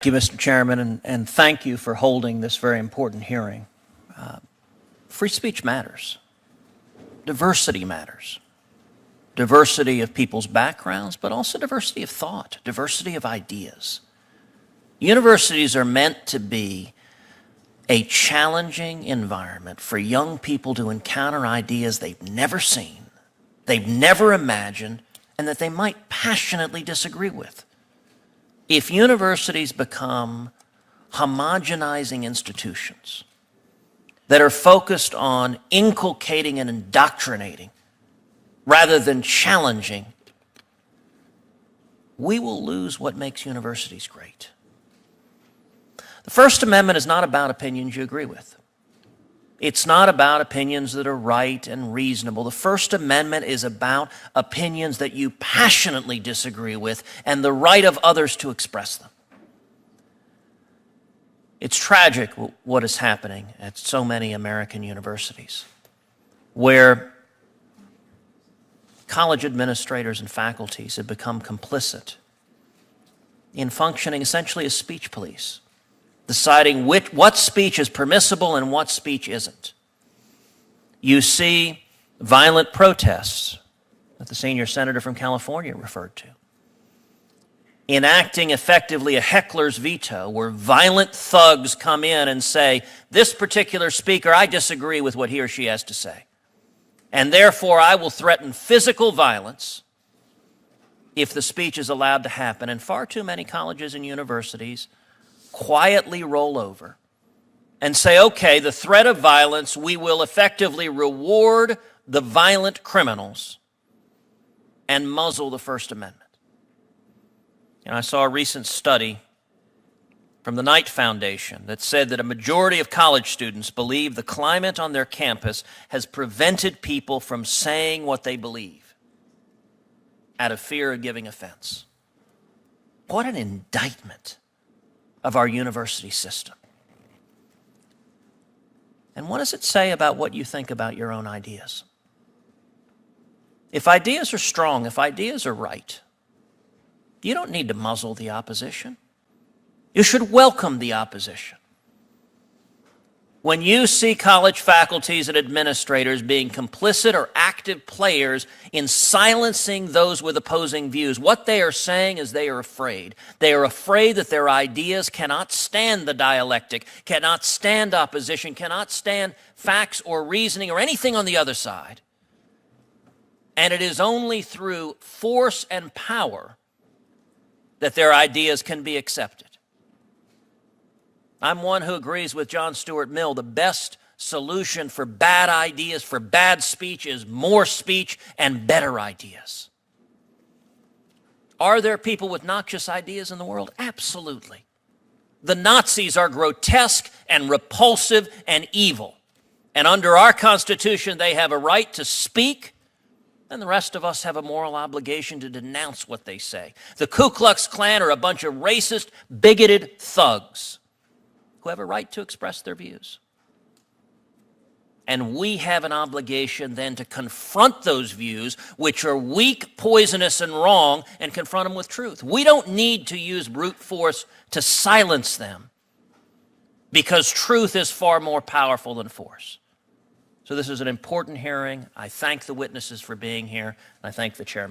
Thank you, Mr. Chairman, and thank you for holding this very important hearing. Free speech matters. Diversity matters. Diversity of people's backgrounds, but also diversity of thought, diversity of ideas. Universities are meant to be a challenging environment for young people to encounter ideas they've never seen, they've never imagined, and that they might passionately disagree with. If universities become homogenizing institutions that are focused on inculcating and indoctrinating rather than challenging, we will lose what makes universities great. The First Amendment is not about opinions you agree with. It's not about opinions that are right and reasonable. The First Amendment is about opinions that you passionately disagree with and the right of others to express them. It's tragic what is happening at so many American universities, where college administrators and faculties have become complicit in functioning essentially as speech police, deciding what speech is permissible and what speech isn't. You see violent protests that the senior senator from California referred to, enacting effectively a heckler's veto, where violent thugs come in and say, this particular speaker, I disagree with what he or she has to say, and therefore I will threaten physical violence if the speech is allowed to happen. And far too many colleges and universities quietly roll over and say, okay, the threat of violence, we will effectively reward the violent criminals and muzzle the First Amendment. And I saw a recent study from the Knight Foundation that said that a majority of college students believe the climate on their campus has prevented people from saying what they believe out of fear of giving offense. What an indictment of our university system. And what does it say about what you think about your own ideas? If ideas are strong, if ideas are right, you don't need to muzzle the opposition. You should welcome the opposition. When you see college faculties and administrators being complicit or active players in silencing those with opposing views, what they are saying is they are afraid. They are afraid that their ideas cannot stand the dialectic, cannot stand opposition, cannot stand facts or reasoning or anything on the other side. And it is only through force and power that their ideas can be accepted. I'm one who agrees with John Stuart Mill. The best solution for bad ideas, for bad speech, is more speech and better ideas. Are there people with noxious ideas in the world? Absolutely. The Nazis are grotesque and repulsive and evil. And under our Constitution, they have a right to speak, and the rest of us have a moral obligation to denounce what they say. The Ku Klux Klan are a bunch of racist, bigoted thugs who have a right to express their views. And we have an obligation then to confront those views, which are weak, poisonous, and wrong, and confront them with truth. We don't need to use brute force to silence them, because truth is far more powerful than force. So this is an important hearing. I thank the witnesses for being here, and I thank the chairman.